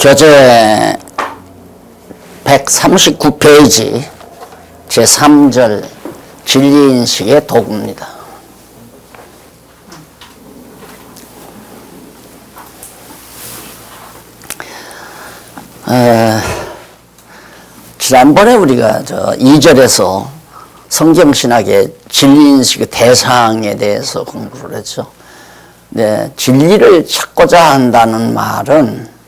교재 139페이지 제3절 진리인식의 도구입니다. 지난번에 우리가 2절에서 성경신학의 진리인식의 대상에 대해서 공부를 했죠. 네, 진리를 찾고자 한다는 말은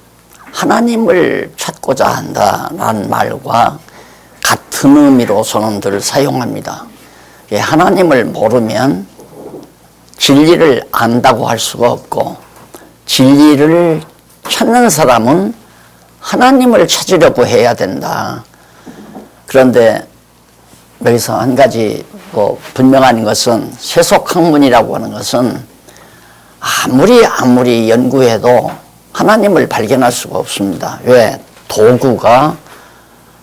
하나님을 찾고자 한다는 말과 같은 의미로서는 늘 사용합니다. 하나님을 모르면 진리를 안다고 할 수가 없고, 진리를 찾는 사람은 하나님을 찾으려고 해야 된다. 그런데 여기서 한 가지 분명한 것은, 세속학문이라고 하는 것은 아무리 연구해도 하나님을 발견할 수가 없습니다. 왜? 도구가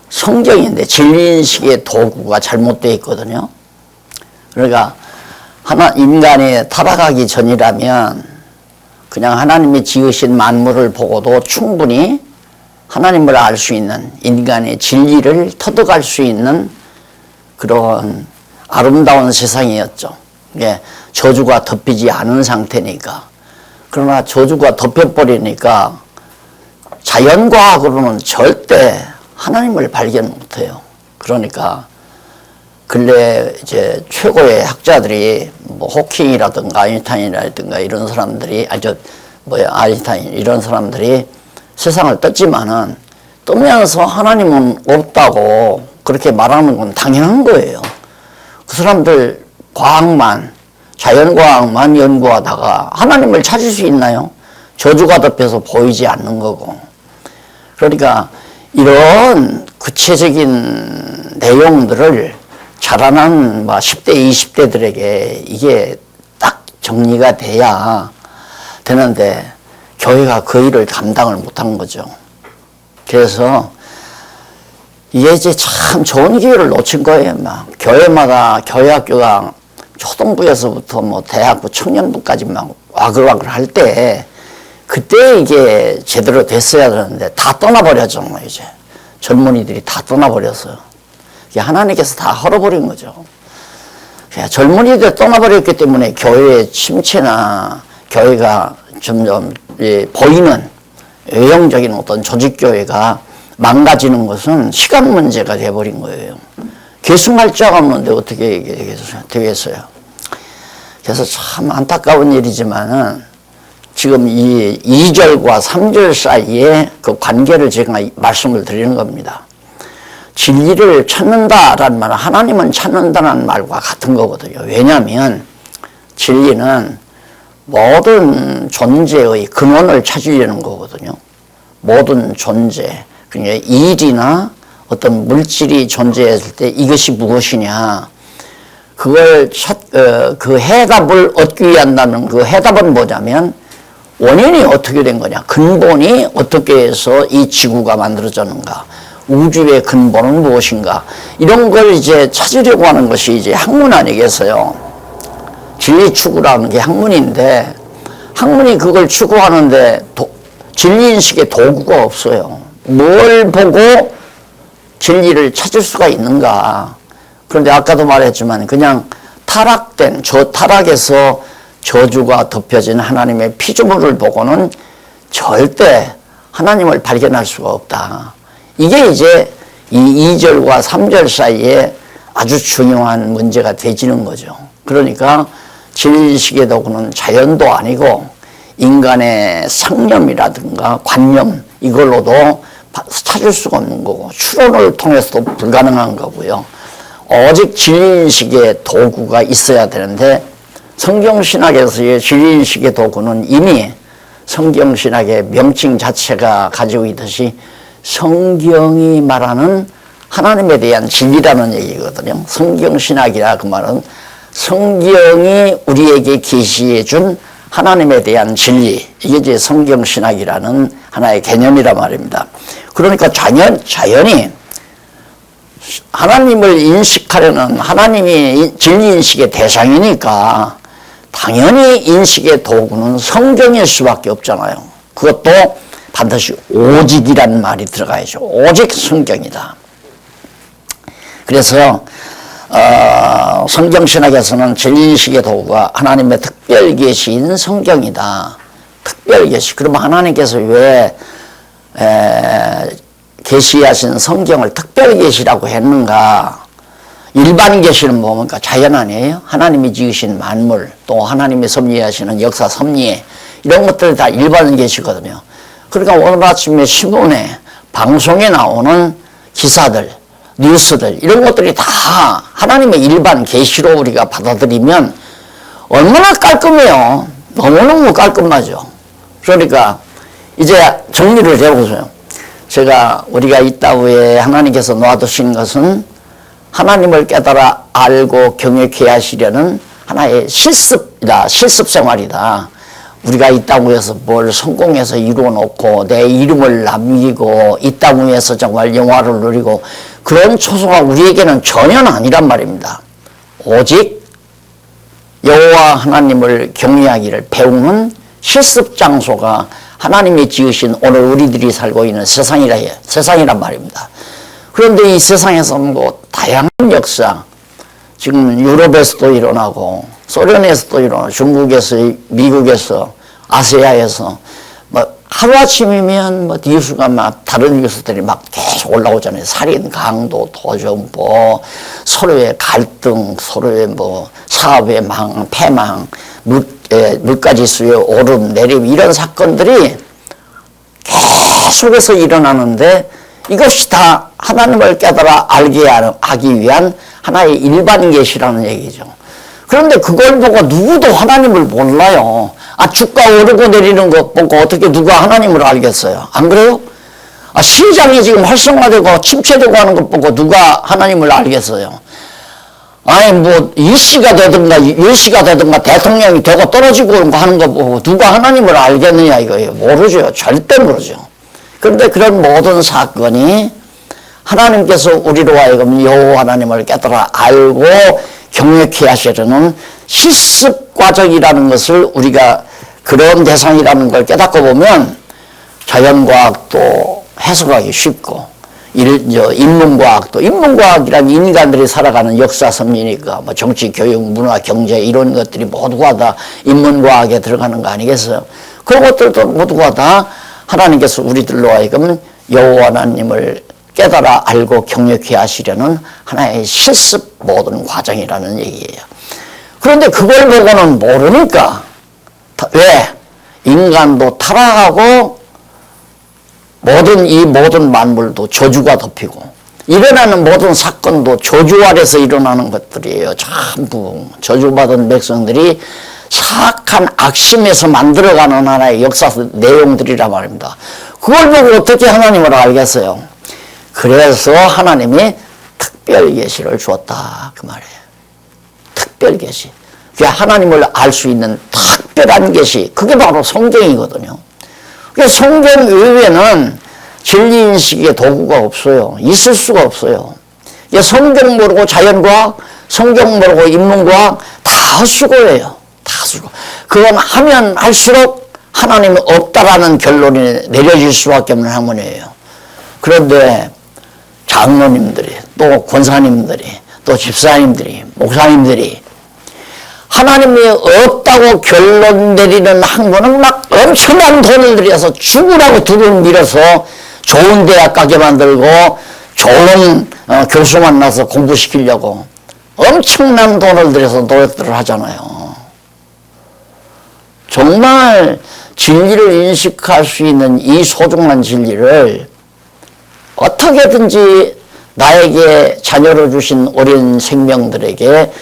성경인데 진리인식의 도구가 잘못되어 있거든요. 그러니까 인간이 타락하기 전이라면 그냥 하나님이 지으신 만물을 보고도 충분히 하나님을 알 수 있는, 인간의 진리를 터득할 수 있는 그런 아름다운 세상이었죠. 저주가 덮이지 않은 상태니까. 그러나 저주가 덮여버리니까 자연과학으로는 절대 하나님을 발견 못해요. 그러니까 근래 이제 최고의 학자들이 호킹이라든가 아인슈타인이라든가 이런 사람들이 아인슈타인 이런 사람들이 세상을 떴지만은 뜨면서 하나님은 없다고 그렇게 말하는 건 당연한 거예요. 그 사람들 자연과학만 연구하다가 하나님을 찾을 수 있나요? 저주가 덮여서 보이지 않는 거고. 그러니까 이런 구체적인 내용들을 자라난 10대, 20대들에게 이게 딱 정리가 돼야 되는데 교회가 그 일을 감당을 못한 거죠. 그래서 이게 이제 참 좋은 기회를 놓친 거예요. 교회마다 교회 학교가 초등부에서부터 대학부, 청년부까지 와글와글 할 때, 그때 이게 제대로 됐어야 되는데 다 떠나버렸잖아요. 이제 젊은이들이 다 떠나버렸어요. 하나님께서 다 헐어버린 거죠. 젊은이들 떠나버렸기 때문에 교회의 침체나 교회가 점점 보이는 외형적인 어떤 조직교회가 망가지는 것은 시간 문제가 돼버린 거예요. 계승할 자가 없는데 어떻게 이게 되겠어요? 그래서 참 안타까운 일이지만은 지금 이 2절과 3절 사이에 그 관계를 제가 말씀을 드리는 겁니다. 진리를 찾는다라는 말은 하나님은 찾는다는 말과 같은 거거든요. 왜냐하면 진리는 모든 존재의 근원을 찾으려는 거거든요. 모든 존재, 그러니까 일이나 어떤 물질이 존재했을 때 이것이 무엇이냐, 그걸 그 해답을 얻기 위한다는 그 해답은 뭐냐면 원인이 어떻게 된 거냐, 근본이 어떻게 해서 이 지구가 만들어졌는가, 우주의 근본은 무엇인가, 이런 걸 이제 찾으려고 하는 것이 이제 학문 아니겠어요. 진리 추구라는 게 학문인데, 학문이 그걸 추구하는데 진리인식의 도구가 없어요. 뭘 보고 진리를 찾을 수가 있는가. 그런데 아까도 말했지만 그냥 타락에서 저주가 덮여진 하나님의 피조물을 보고는 절대 하나님을 발견할 수가 없다. 이게 이제 이 2절과 3절 사이에 아주 중요한 문제가 되지는 거죠. 그러니까 진리인식의 도구는 자연도 아니고 인간의 상념이라든가 관념, 이걸로도 찾을 수가 없는 거고, 추론을 통해서도 불가능한 거고요. 오직 진리인식의 도구가 있어야 되는데, 성경신학에서의 진리인식의 도구는 이미 성경신학의 명칭 자체가 가지고 있듯이 성경이 말하는 하나님에 대한 진리라는 얘기거든요. 성경신학이라 그 말은 성경이 우리에게 계시해 준 하나님에 대한 진리, 이게 이제 성경신학이라는 하나의 개념이란 말입니다. 그러니까 자연히 하나님을 인식하려는, 하나님이 진리인식의 대상이니까 당연히 인식의 도구는 성경일 수밖에 없잖아요. 그것도 반드시 오직이란 말이 들어가야죠. 오직 성경이다. 그래서 성경신학에서는 진리인식의 도구가 하나님의 특별 계시인 성경이다. 특별 계시. 그러면 하나님께서 왜 계시하신 성경을 특별 계시라고 했는가? 일반 계시는 뭡니까? 자연 아니에요? 하나님이 지으신 만물, 또 하나님이 섭리하시는 역사 섭리, 이런 것들이 다 일반 계시거든요. 그러니까 오늘 아침에 신문에, 방송에 나오는 기사들, 뉴스들, 이런 것들이 다 하나님의 일반 계시로 우리가 받아들이면 얼마나 깔끔해요. 너무너무 깔끔하죠. 그러니까 이제 정리를 해보세요. 우리가 있다 후에 하나님께서 놔두신 것은 하나님을 깨달아 알고 경외케 하시려는 하나의 실습이다. 실습 생활이다. 우리가 이 땅 위에서 뭘 성공해서 이루어 놓고 내 이름을 남기고 이 땅 위에서 정말 영화를 누리고 그런 초소가 우리에게는 전혀 아니란 말입니다. 오직 여호와 하나님을 경외하기를 배우는 실습 장소가 하나님이 지으신 오늘 우리들이 살고 있는 세상이란 말입니다. 그런데 이 세상에서 뭐 다양한 역사, 지금 유럽에서도 일어나고 소련에서도 일어나고 중국에서, 미국에서, 아시아에서 뭐 하루아침이면 뭐 뉴스가 막 다른 뉴스들이 막 계속 올라오잖아요. 살인, 강도, 도전보, 서로의 갈등, 서로의 뭐 사업의 패망, 물가지수의 오름, 내림, 이런 사건들이 계속해서 일어나는데 이것이 다 하나님을 깨달아 알게 하기 위한 하나의 일반 계시라는 얘기죠. 그런데 그걸 보고 누구도 하나님을 몰라요. 주가 오르고 내리는 것 보고 어떻게 누가 하나님을 알겠어요? 안 그래요? 시장이 지금 활성화되고 침체되고 하는 것 보고 누가 하나님을 알겠어요? 뭐 일시가 되든가 일시가 되든가 대통령이 되고 떨어지고 하는 거 보고 누가 하나님을 알겠느냐 이거예요. 모르죠. 절대 모르죠. 그런데 그런 모든 사건이 하나님께서 우리로 하여금 여호와 하나님을 깨달아 알고 경외케 하시려는 실습 과정이라는 것을 우리가 그런 대상이라는 걸 깨닫고 보면 자연과학도 해석하기 쉽고 인문과학이란 인간들이 살아가는 역사 섭리니까 뭐 정치, 교육, 문화, 경제 이런 것들이 모두가 다 인문과학에 들어가는 거 아니겠어요? 그런 것들도 모두가 다 하나님께서 우리들로 하여금 여호와 하나님을 깨달아 알고 경외케 하시려는 하나의 실습 모든 과정이라는 얘기예요. 그런데 그걸 보고는 모르니까 왜? 인간도 타락하고 모든 만물도 저주가 덮이고 일어나는 모든 사건도 저주 아래서 일어나는 것들이에요. 전부 저주받은 백성들이 사악한 악심에서 만들어가는 하나의 역사 내용들이란 말입니다. 그걸 보고 어떻게 하나님을 알겠어요? 그래서 하나님이 특별 계시를 주었다 그 말이에요. 특별 계시. 하나님을 알 수 있는 특별한 계시, 그게 바로 성경이거든요. 성경 외에는 진리인식의 도구가 없어요. 있을 수가 없어요. 성경 모르고 자연과학, 성경 모르고 인문과학 다 수고예요. 다 수고. 그건 하면 할수록 하나님이 없다라는 결론이 내려질 수밖에 없는 학문이에요. 그런데 장로님들이, 또 권사님들이, 또 집사님들이, 목사님들이 하나님이 없다고 결론 내리는 학문은 막 엄청난 돈을 들여서 죽으라고 두를 밀어서 좋은 대학 가게 만들고 좋은 교수 만나서 공부시키려고 엄청난 돈을 들여서 노력들을 하잖아요. 정말 진리를 인식할 수 있는 이 소중한 진리를 어떻게든지 나에게 자녀를 주신 어린 생명들에게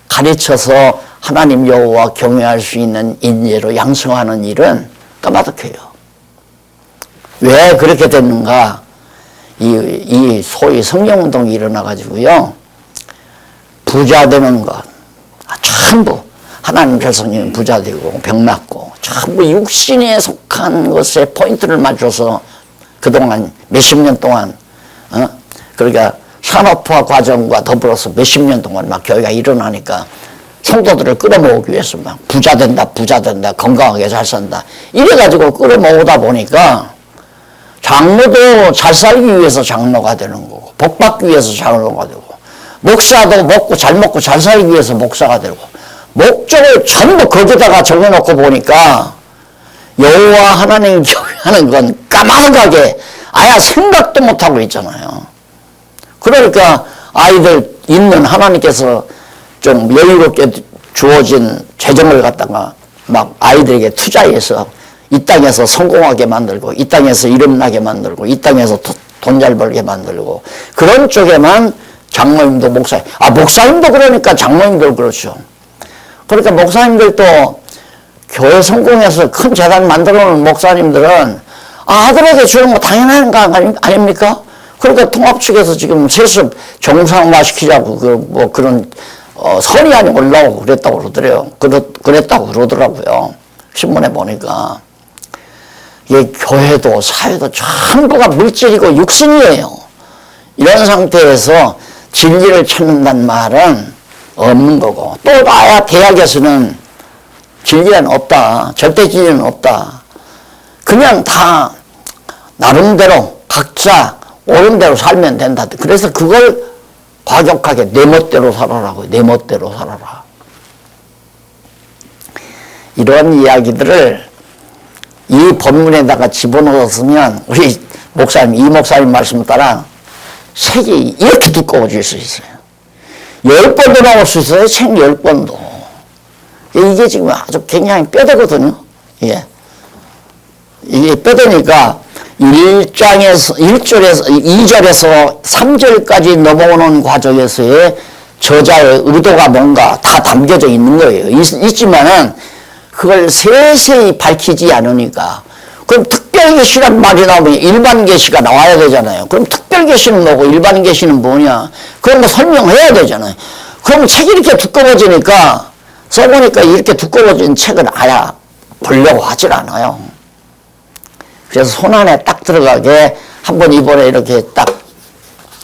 가르쳐서 하나님 여호와 경외할 수 있는 인재로 양성하는 일은 까마득해요. 왜 그렇게 됐는가? 이 소위 성령운동이 일어나가지고요. 부자 되는 것, 전부 하나님 백성이면 부자 되고 병 낫고 전부 육신에 속한 것에 포인트를 맞춰서 그동안 몇십 년 동안 그러니까 산업화 과정과 더불어서 몇십 년 동안 막 교회가 일어나니까 성도들을 끌어모으기 위해서 막 부자 된다, 건강하게 잘 산다. 이래가지고 끌어모으다 보니까 장로도 잘 살기 위해서 장로가 되는 거고, 복 받기 위해서 장로가 되고, 목사도 잘 먹고 잘 살기 위해서 목사가 되고, 목적을 전부 거기다가 정해놓고 보니까 여호와 하나님 교회하는 건 까마득하게 아예 생각도 못하고 있잖아요. 그러니까 아이들 있는 하나님께서 좀 여유롭게 주어진 재정을 갖다가 막 아이들에게 투자해서 이 땅에서 성공하게 만들고, 이 땅에서 이름나게 만들고, 이 땅에서 돈 잘 벌게 만들고, 그런 쪽에만 장로님도 목사님도 그러니까 장로님도 그렇죠. 그러니까 목사님들도 교회 성공해서 큰 재단 만들어 놓은 목사님들은 아들에게 주는 거 당연한 거 아닙니까? 그러니까 통합 측에서 지금 세습 정상화 시키자고 그런 선의안이 올라오고 그랬다고 그러더라고요. 신문에 보니까. 이게 교회도 사회도 전부가 물질이고 육신이에요. 이런 상태에서 진리를 찾는다는 말은 없는 거고, 또 나야 대학에서는 진리는 없다. 절대 진리는 없다. 그냥 다 나름대로 각자 옳은 대로 살면 된다. 그래서 그걸 과격하게 내 멋대로 살아라고, 내 멋대로 살아라. 이런 이야기들을 이 본문에다가 집어넣었으면 우리 목사님, 이 목사님 말씀 따라 책이 이렇게 두꺼워질 수 있어요. 10번도 나올 수 있어요. 책 10번도. 이게 지금 아주 굉장히 뼈대거든요. 예. 이게 뼈대니까 2절에서 3절까지 넘어오는 과정에서의 저자의 의도가 뭔가 다 담겨져 있는 거예요. 있지만은 그걸 세세히 밝히지 않으니까. 그럼 특별계시란 말이 나오면 일반계시가 나와야 되잖아요. 그럼 특별계시는 뭐고 일반계시는 뭐냐. 그런 거 설명해야 되잖아요. 그럼 책이 이렇게 두꺼워지니까, 써보니까 이렇게 두꺼워진 책을 아예 보려고 하질 않아요. 그래서 손안에 딱 들어가게 한번 이번에 이렇게 딱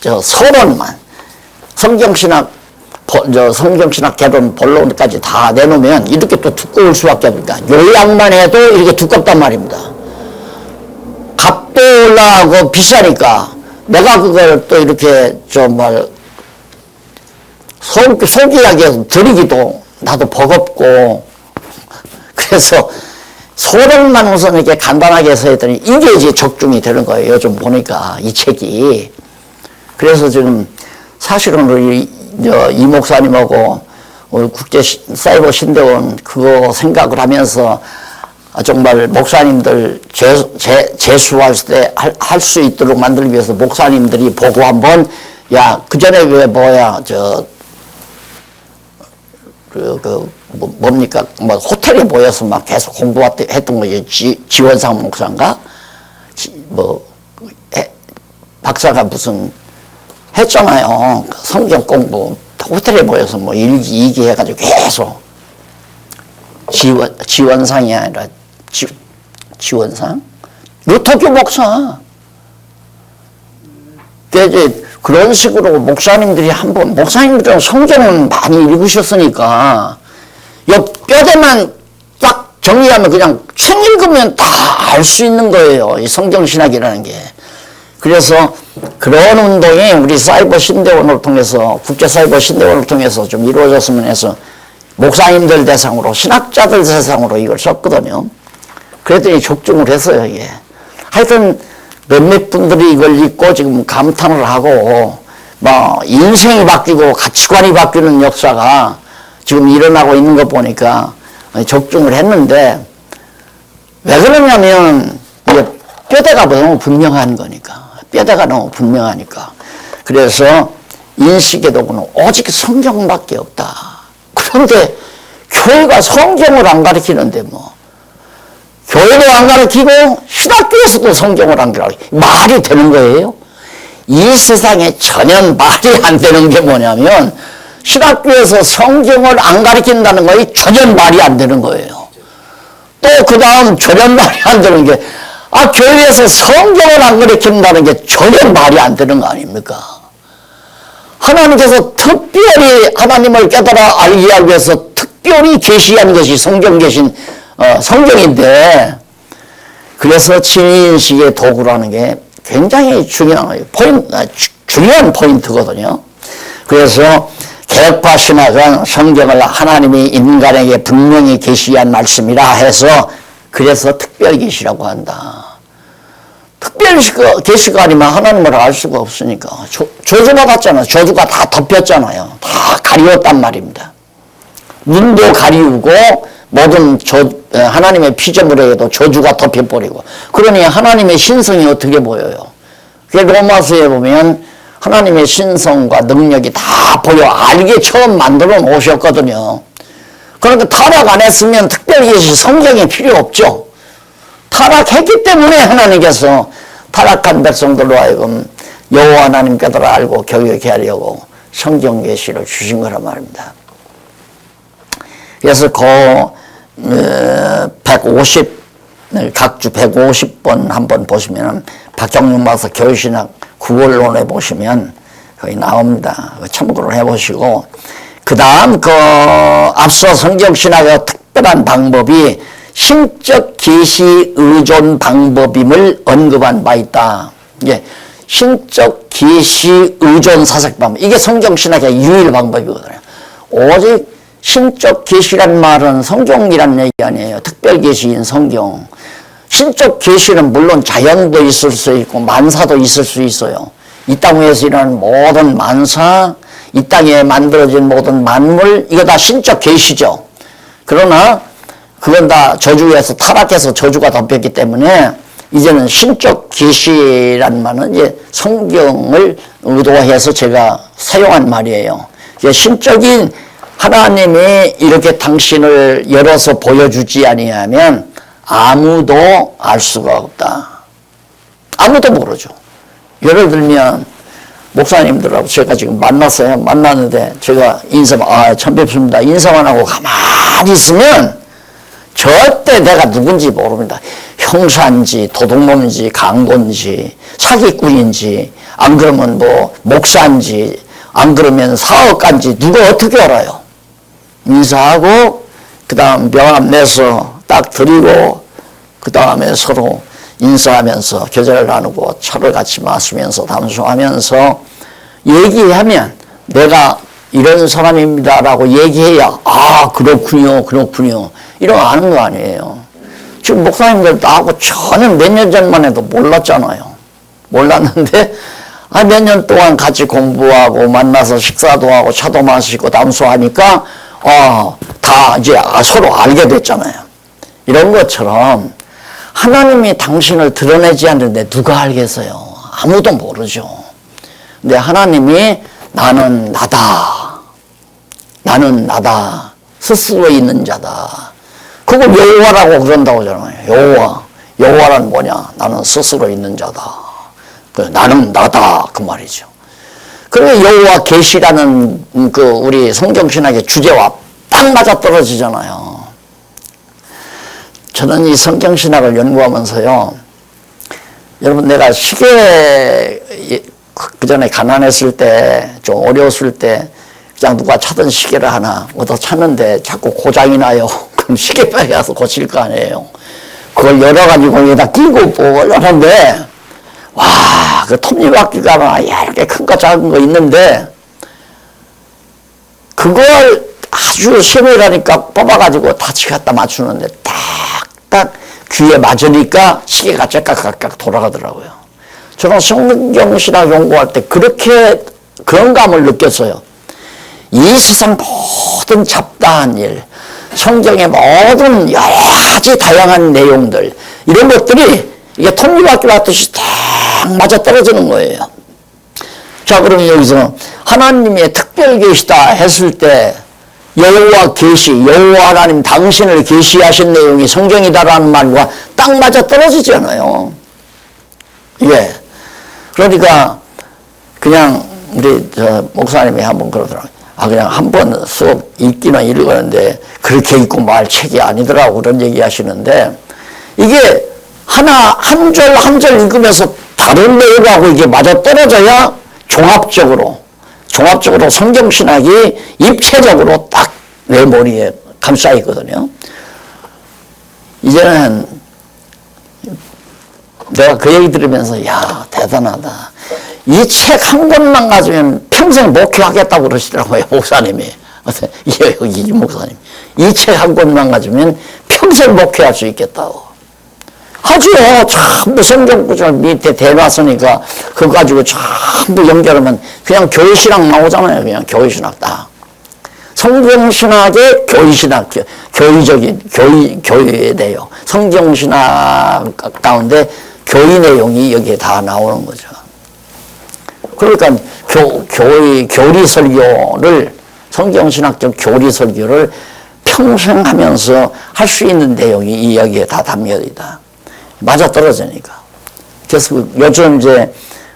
서론만 성경신학 개론 본론까지 다 내놓으면 이렇게 또 두꺼울 수밖에 없으니까 요약만 해도 이렇게 두껍단 말입니다. 값도 올라가고 비싸니까 내가 그걸 또 이렇게 소기하게 해서 드리기도 나도 버겁고, 그래서 소론만 우선 이렇게 간단하게 해서 했더니 이게 이제 적중이 되는 거예요. 요즘 보니까 이 책이. 그래서 지금 사실은 우리 이 목사님하고 우리 국제사이버신대원 그거 생각을 하면서 정말 목사님들 재수할 때 할 수 있도록 만들기 위해서 목사님들이 보고 한번, 야, 그 전에 왜 뭡니까? 호텔에 모여서 막 계속 공부했던 거지. 지원상 목사인가? 박사가 무슨 했잖아요. 성경 공부. 호텔에 모여서 일기, 2기 해가지고 계속. 지원상이 아니라, 지원상? 루터교 목사. 그런 식으로 목사님들이 목사님들은 성경은 많이 읽으셨으니까, 뼈대만 딱 정리하면 그냥 책 읽으면 다 알 수 있는 거예요. 이 성경신학이라는 게. 그래서 그런 운동이 우리 사이버 신대원을 통해서, 국제사이버 신대원을 통해서 좀 이루어졌으면 해서 목사님들 대상으로, 신학자들 대상으로 이걸 썼거든요. 그랬더니 적중을 했어요, 이게. 하여튼 몇몇 분들이 이걸 읽고 지금 감탄을 하고, 인생이 바뀌고 가치관이 바뀌는 역사가 지금 일어나고 있는 거 보니까 적중을 했는데, 왜 그러냐면 이게 뼈대가 너무 분명한 거니까. 뼈대가 너무 분명하니까. 그래서 인식의 도구는 오직 성경밖에 없다. 그런데 교회가 성경을 안 가르치는데 교회도 안 가르치고 신학교에서도 성경을 안 가르치고 말이 되는 거예요? 이 세상에 전혀 말이 안 되는 게 뭐냐면 신학교에서 성경을 안 가르친다는 것이 전혀 말이 안 되는 거예요. 또 그 다음 전혀 말이 안 되는 게 교회에서 성경을 안 가르친다는 게 전혀 말이 안 되는 거 아닙니까? 하나님께서 특별히 하나님을 깨달아 알기 위해서 특별히 계시한 것이 성경인데, 그래서 진인식의 도구라는 게 굉장히 중요한 포인트거든요. 그래서 개혁파 신학은 성경을 하나님이 인간에게 분명히 계시한 말씀이라 해서 그래서 특별계시라고 한다. 특별계시가 아니면 하나님을 알 수가 없으니까. 저주 받았잖아요. 저주가 다 덮였잖아요. 다 가리웠단 말입니다. 눈도 가리우고 모든 하나님의 피조물에게도 저주가 덮여버리고. 그러니 하나님의 신성이 어떻게 보여요? 로마서에 보면 하나님의 신성과 능력이 다 보여 알게 처음 만들어 놓으셨거든요. 그러니까 타락 안 했으면 특별계시 성경이 필요 없죠. 타락했기 때문에 하나님께서 타락한 백성들로 하여금 여호와 하나님 깨달아 알고 교육해 하려고 성경 계시를 주신 거란 말입니다. 그래서 각주 150번 한번 보시면 박정윤 박사 교육신학 9월론에 보시면 거기 나옵니다. 참고를 해보시고 그 다음 앞서 성경신학의 특별한 방법이 신적 계시 의존 방법임을 언급한 바 있다. 이게 신적 계시 의존 사색 방법. 이게 성경신학의 유일 방법이거든요. 오직 신적 계시란 말은 성경이란 얘기 아니에요. 특별 계시인 성경. 신적 계시는 물론 자연도 있을 수 있고 만사도 있을 수 있어요. 이 땅 위에서 일어나는 모든 만사, 이 땅에 만들어진 모든 만물, 이거 다 신적 계시죠. 그러나 그건 다 저주에서 타락해서 저주가 덮였기 때문에 이제는 신적 계시란 말은 이제 성경을 의도해서 제가 사용한 말이에요. 신적인 하나님이 이렇게 당신을 열어서 보여주지 아니하면 아무도 알 수가 없다. 아무도 모르죠. 예를 들면 목사님들하고 제가 지금 만났어요. 만났는데 제가 처음 뵙습니다. 인사만 하고 가만히 있으면 절대 내가 누군지 모릅니다. 형사인지 도둑놈인지 강도인지 사기꾼인지 안 그러면 목사인지 안 그러면 사업가인지 누가 어떻게 알아요? 인사하고 그 다음 명함 내서 딱 드리고 그 다음에 서로 인사하면서 교제를 나누고 차를 같이 마시면서 담소하면서 얘기하면 내가 이런 사람입니다라고 얘기해야 그렇군요 이런 거 아는 거 아니에요. 지금 목사님들 나하고 전혀 몇 년 전만 해도 몰랐잖아요. 몰랐는데 몇 년 동안 같이 공부하고 만나서 식사도 하고 차도 마시고 담소하니까 다 이제 서로 알게 됐잖아요. 이런 것처럼 하나님이 당신을 드러내지 않는데 누가 알겠어요? 아무도 모르죠. 근데 하나님이 나는 나다. 스스로 있는 자다. 그걸 여호와라고 그런다고 하잖아요. 여호와란 뭐냐? 나는 스스로 있는 자다. 나는 나다. 그 말이죠. 그러면 여호와 계시라는 우리 성경신학의 주제와 딱 맞아 떨어지잖아요. 저는 이 성경신학을 연구하면서요. 여러분 내가 시계 그전에 가난했을 때 좀 어려웠을 때 그냥 누가 차던 시계를 하나 얻어 찼는데 자꾸 고장이 나요. 그럼 시계방에 가서 고칠 거 아니에요. 그걸 열어가지고 여기다 끼고 하는데 그 톱니바퀴가 이렇게 큰 거 작은 거 있는데 그걸 아주 세밀하니까 뽑아가지고 다시 갖다 맞추는데 딱딱 귀에 맞으니까 시계가 째깍깍 돌아가더라고요. 저는 성경신학 연구할 때 그런 감을 느꼈어요. 이 세상 모든 잡다한 일, 성경의 모든 여러 가지 다양한 내용들 이런 것들이 이게 톱니바퀴 같듯이 딱 맞아 떨어지는 거예요. 자, 그러면 여기서 하나님의 특별 계시다 했을 때 여호와 계시, 여호와 하나님 당신을 계시하신 내용이 성경이다라는 말과 딱 맞아 떨어지잖아요. 예. 그러니까 그냥 우리 목사님이 한번 그러더라고요. 그냥 한번 수업 읽기는 읽었는데 그렇게 읽고 말 책이 아니더라고 그런 얘기 하시는데 이게 한 절 한 절 읽으면서 다른 내용하고 이게 맞아 떨어져야 종합적으로 성경신학이 입체적으로 딱 내 머리에 감싸 있거든요. 이제는 내가 그 얘기 들으면서 야 대단하다. 이 책 한 권만 가지면 평생 목회하겠다고 그러시더라고요. 목사님이. 이 목사님. 이 책 한 권만 가지면 평생 목회할 수 있겠다고. 하죠. 전부 성경구절 밑에 대놨으니까 그거 가지고 전부 연결하면 그냥 교회신학 나오잖아요. 그냥 교회신학 딱. 성경신학의 교회신학, 교의적인, 교회에 대요. 성경신학 가운데 교의 내용이 여기에 다 나오는 거죠. 그러니까 교리 설교를, 성경신학적 교리 설교를 평생 하면서 할 수 있는 내용이 여기에 다 담겨있다. 맞아 떨어지니까. 그래서 요즘 이제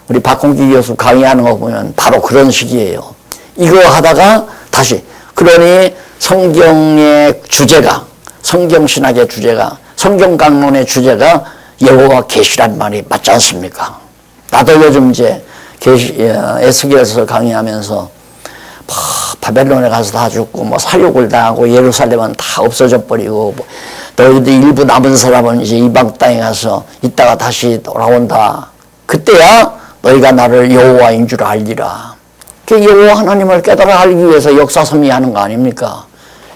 우리 박홍기 교수 강의하는 거 보면 바로 그런 식이에요. 이거 하다가 다시, 그러니 성경의 주제가, 성경신학의 주제가, 성경강론의 주제가 여호와 계시란 말이 맞지 않습니까? 나도 요즘 이제 에스겔서 강의하면서 바벨론에 가서 다 죽고 뭐 살육을 당하고 예루살렘은 다 없어져 버리고 뭐 너희들 일부 남은 사람은 이제 이방 땅에 가서 있다가 다시 돌아온다. 그때야 너희가 나를 여호와인 줄 알리라. 그 여호와 하나님을 깨달아 알기 위해서 역사 섭리하는 거 아닙니까?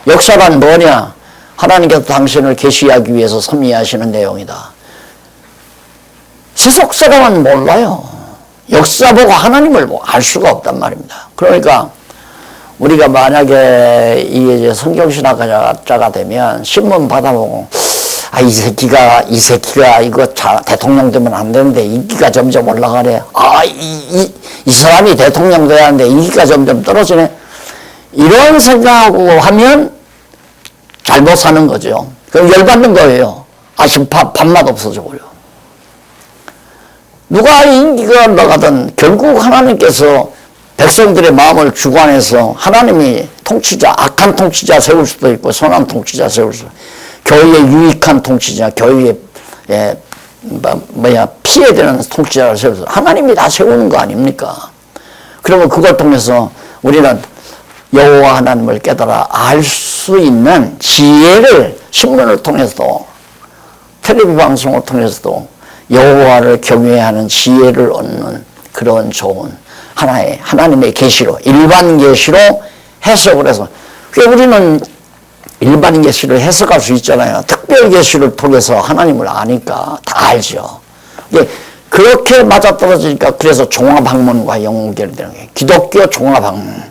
역사란 뭐냐? 하나님께서 당신을 계시하기 위해서 섭리하시는 내용이다. 세속 사람은 몰라요. 역사 보고 하나님을 알 수가 없단 말입니다. 그러니까 우리가 만약에 이게 성경신학자가 되면 신문 받아보고 이 새끼가 이거 대통령 되면 안 되는데 인기가 점점 올라가네. 이 사람이 대통령 돼야 하는데 인기가 점점 떨어지네. 이런 생각하고 하면 잘못 사는 거죠. 그럼 열받는 거예요. 지금 밥맛 없어져 버려. 누가 인기가 올라가든 결국 하나님께서 백성들의 마음을 주관해서 하나님이 통치자, 악한 통치자 세울 수도 있고 선한 통치자 세울 수도 있고 교회에 유익한 통치자, 교회에 피해되는 통치자를 세울 수 있고 하나님이 다 세우는 거 아닙니까? 그러면 그걸 통해서 우리는 여호와 하나님을 깨달아 알 수 있는 지혜를 신문을 통해서도 텔레비 방송을 통해서도 여호와를 경외하는 지혜를 얻는 그런 좋은 하나님의 계시로, 일반 계시로 해석을 해서, 우리는 일반 계시를 해석할 수 있잖아요. 특별 계시를 통해서 하나님을 아니까 다 알죠. 그렇게 맞아떨어지니까 그래서 종합학문과 연결되는 거예요. 기독교 종합학문.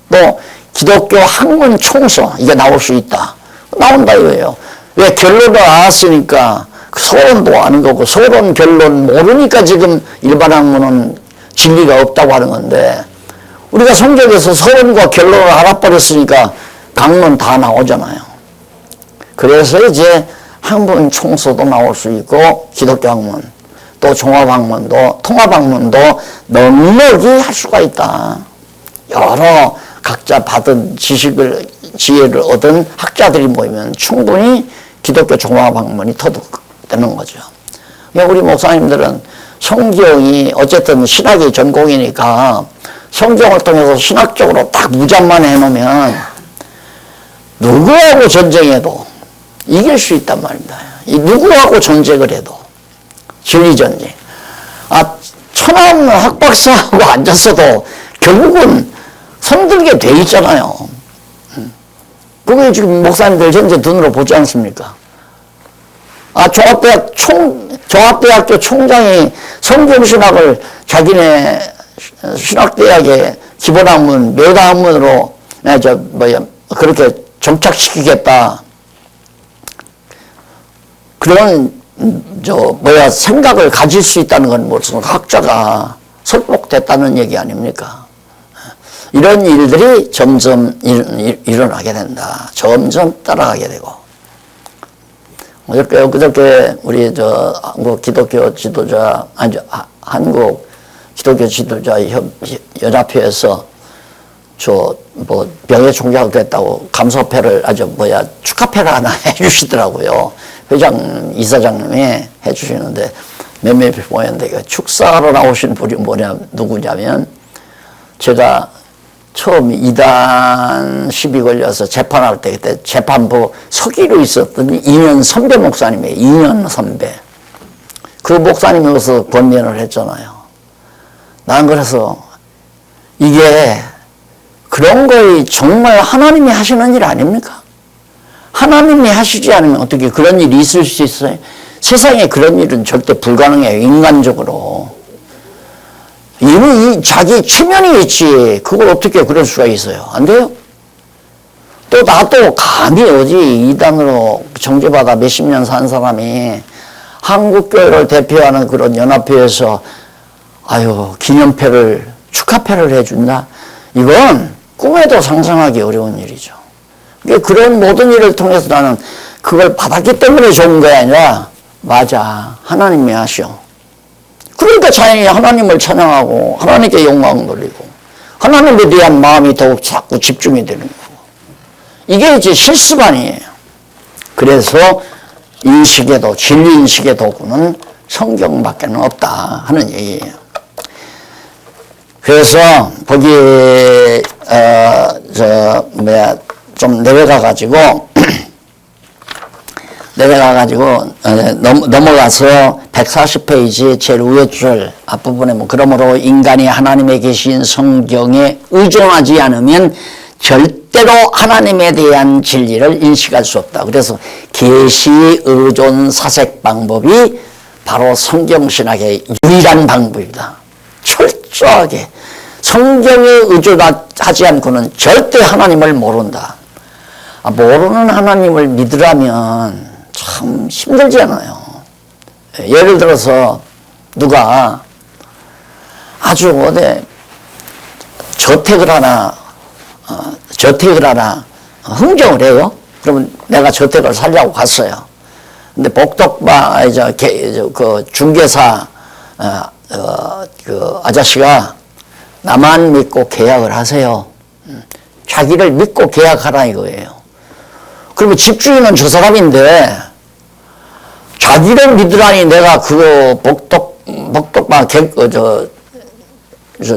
또 기독교 학문 총서, 이게 나올 수 있다. 나온다 이거예요. 왜? 결론을 알았으니까 서론도 아닌 거고, 서론 결론 모르니까 지금 일반 학문은 진리가 없다고 하는 건데, 우리가 성경에서 서론과 결론을 알아버렸으니까 강론 다 나오잖아요. 그래서 이제 학문 총서도 나올 수 있고, 기독교 학문, 또 종합학문도, 통합학문도 넉넉히 할 수가 있다. 여러 각자 받은 지혜를 얻은 학자들이 모이면 충분히 기독교 종합학문이 터득되는 거죠. 우리 목사님들은 성경이 어쨌든 신학의 전공이니까 성경을 통해서 신학적으로 딱 무장만 해놓으면 누구하고 전쟁해도 이길 수 있단 말입니다. 누구하고 전쟁을 해도 진리전쟁. 천한 학박사하고 앉았어도 결국은 손들게 돼 있잖아요. 그게 지금 목사님들 현재 눈으로 보지 않습니까? 종합대학교 총장이 성경신학을 자기네 신학대학의 기본학문, 매다학문으로 그렇게 정착시키겠다. 그런 생각을 가질 수 있다는 건 무슨 학자가 설득됐다는 얘기 아닙니까? 이런 일들이 점점 일어나게 된다. 점점 따라가게 되고. 그저께 우리 한국 기독교 지도자, 한국 기독교 지도자 연합회에서 명예총장 됐다고 감사패를 축하패를 하나 해주시더라고요. 이사장님이 해주시는데 몇몇 모였는데 축사하러 나오신 분이 누구냐면 제가 처음 이단 시비 걸려서 재판할 때 그때 재판부 서기로 있었던 2년 선배 목사님이에요. 2년 선배. 그 목사님이 여기서 권면을 했잖아요. 난 그래서 이게 그런 거에 정말 하나님이 하시는 일 아닙니까? 하나님이 하시지 않으면 어떻게 그런 일이 있을 수 있어요? 세상에 그런 일은 절대 불가능해요. 인간적으로. 이미 자기 체면이 있지 그걸 어떻게 그럴 수가 있어요? 안 돼요? 또 나도 감히 어디 이단으로 정죄받아 몇십 년 산 사람이 한국교회를 대표하는 그런 연합회에서 기념회를 축하회를 해준다? 이건 꿈에도 상상하기 어려운 일이죠. 그런 모든 일을 통해서 나는 그걸 받았기 때문에 좋은 게 아니라 맞아 하나님이 하셔. 그러니까 자연히 하나님을 찬양하고 하나님께 영광 돌리고 하나님에 대한 마음이 더욱 자꾸 집중이 되는 거고 이게 이제 실습 아니에요. 그래서 인식에도 진리 인식의 도구는 성경밖에 없다 하는 얘기예요. 그래서 거기 좀 내려가가지고 넘어가서 140페이지 제일 위에 줄 앞부분에 그러므로 인간이 하나님에 계신 성경에 의존하지 않으면 절대로 하나님에 대한 진리를 인식할 수 없다. 그래서 계시 의존 사색 방법이 바로 성경신학의 유일한 방법이다. 철저하게 성경에 의존하지 않고는 절대 하나님을 모른다. 모르는 하나님을 믿으라면 참 힘들잖아요. 예를 들어서 누가 아주 어디 저택을 하나 흥정을 해요. 그러면 내가 저택을 살려고 갔어요. 근데 그 중개사 그 아저씨가 나만 믿고 계약을 하세요. 자기를 믿고 계약하라 이거예요. 그러면 집주인은 저 사람인데 자기를 믿으라니 내가 그거 복덕방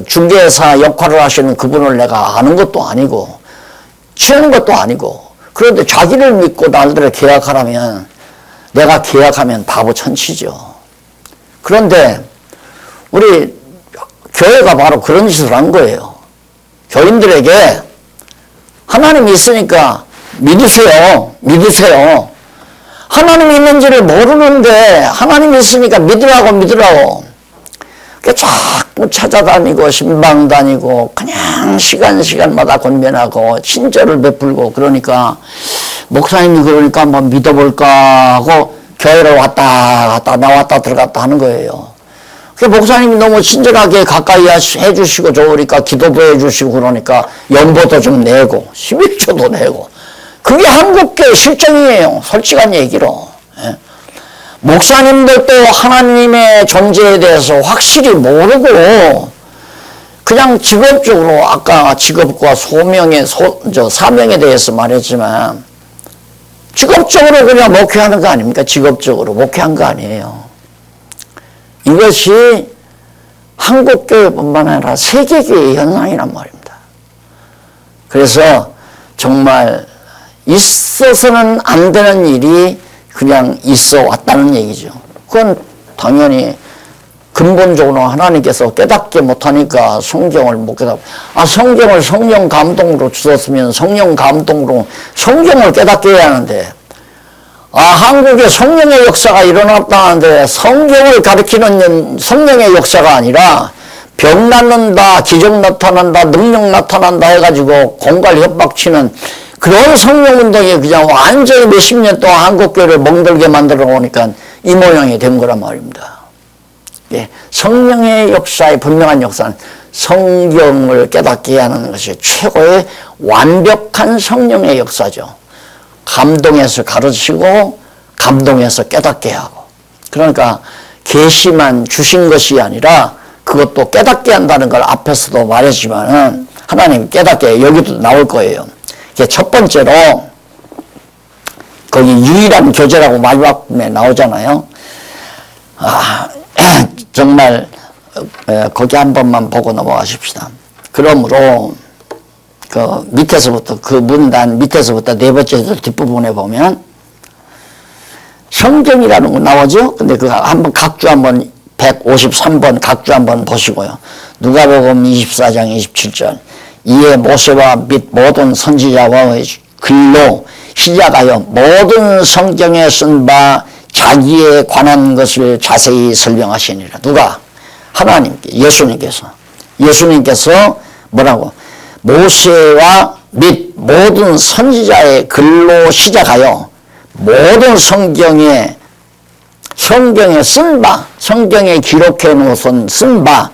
중개사 역할을 하시는 그분을 내가 아는 것도 아니고 치는 것도 아니고 그런데 자기를 믿고 날들을 계약하라면 내가 계약하면 바보 천치죠. 그런데 우리 교회가 바로 그런 짓을 한 거예요. 교인들에게 하나님이 있으니까 믿으세요. 하나님이 있는지를 모르는데 하나님이 있으니까 믿으라고. 자꾸 찾아다니고 신방 다니고 그냥 시간마다 권면하고 친절을 베풀고 그러니까 목사님이 그러니까 한번 믿어볼까 하고 교회를 왔다 나왔다 들어갔다 하는 거예요. 목사님이 너무 친절하게 가까이 해주시고 좋으니까 기도도 해주시고 그러니까 연보도 좀 내고 11조도 내고 그게 한국교회 실정이에요. 솔직한 얘기로. 목사님들도 하나님의 존재에 대해서 확실히 모르고 그냥 직업적으로 아까 직업과 사명에 대해서 말했지만 직업적으로 그냥 목회하는 거 아닙니까? 직업적으로 목회한 거 아니에요. 이것이 한국교회뿐만 아니라 세계교회의 현상이란 말입니다. 그래서 정말 있어서는 안 되는 일이 그냥 있어 왔다는 얘기죠. 그건 당연히 근본적으로 하나님께서 깨닫게 못하니까 성경을 못 깨닫고 성경을 성령 감동으로 주셨으면 성령 감동으로 성경을 깨닫게 해야 하는데 한국에 성령의 역사가 일어났다는데 성경을 가리키는 성령의 역사가 아니라 병 낫는다, 기적 나타난다, 능력 나타난다 해가지고 공갈 협박치는 그런 성령운동이 그냥 완전히 몇십 년 동안 한국교회를 멍들게 만들어 오니까 이 모양이 된 거란 말입니다. 성령의 역사의 분명한 역사는 성경을 깨닫게 하는 것이 최고의 완벽한 성령의 역사죠. 감동해서 가르치고 감동해서 깨닫게 하고 그러니까 계시만 주신 것이 아니라 그것도 깨닫게 한다는 걸 앞에서도 말했지만은 하나님 깨닫게 여기도 나올 거예요. 첫 번째로 거기 유일한 교제라고 마지막에 나오잖아요. 정말 거기 한 번만 보고 넘어가십시다. 그러므로 그 밑에서부터 그 문단 밑에서부터 네 번째 뒷부분에 보면 성경이라는 거 나오죠? 근데 그 한번 각주 한번 153번 각주 한번 보시고요. 누가복음 24장 27절. 이에 모세와 및 모든 선지자와의 글로 시작하여 모든 성경에 쓴 바 자기에 관한 것을 자세히 설명하시니라. 누가? 하나님께, 예수님께서 뭐라고? 모세와 및 모든 선지자의 글로 시작하여 모든 성경에 쓴 바, 성경에 기록해 놓은 쓴 바,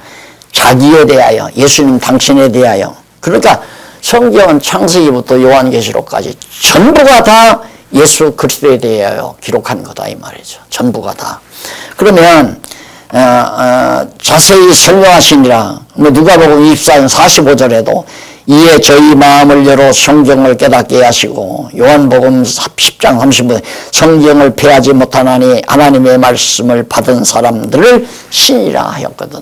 자기에 대하여, 예수님 당신에 대하여. 그러니까 성경은 창세기부터 요한계시록까지 전부가 다 예수 그리스도에 대하여 기록한 거다 이 말이죠. 전부가 다. 그러면 자세히 설명하시니라. 누가복음 24장 45절에도 이에 저희 마음을 열어 성경을 깨닫게 하시고, 요한복음 10장 30분 성경을 폐하지 못하나니 하나님의 말씀을 받은 사람들을 신이라 하였거든.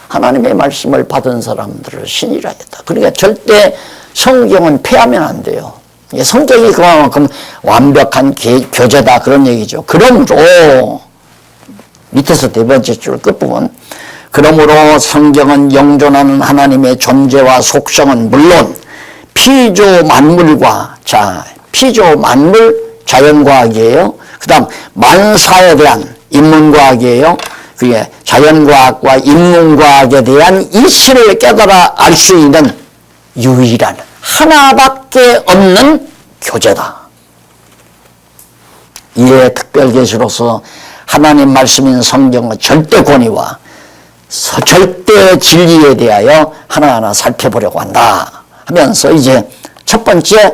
하나님의 말씀을 받은 사람들을 신이라 했다. 그러니까 절대 성경은 폐하면 안 돼요. 성경이 그만큼 완벽한 교재다 그런 얘기죠. 그러므로 밑에서 네 번째 줄 끝부분, 그러므로 성경은 영존하는 하나님의 존재와 속성은 물론 피조 만물과, 피조 만물 자연과학이에요. 그 다음 만사에 대한 인문과학이에요. 그게 자연과학과 인문과학에 대한 이치를 깨달아 알 수 있는 유일한 하나밖에 없는 교재다. 이에 특별계시로서 하나님 말씀인 성경의 절대 권위와 절대 진리에 대하여 하나하나 살펴보려고 한다 하면서 이제 첫 번째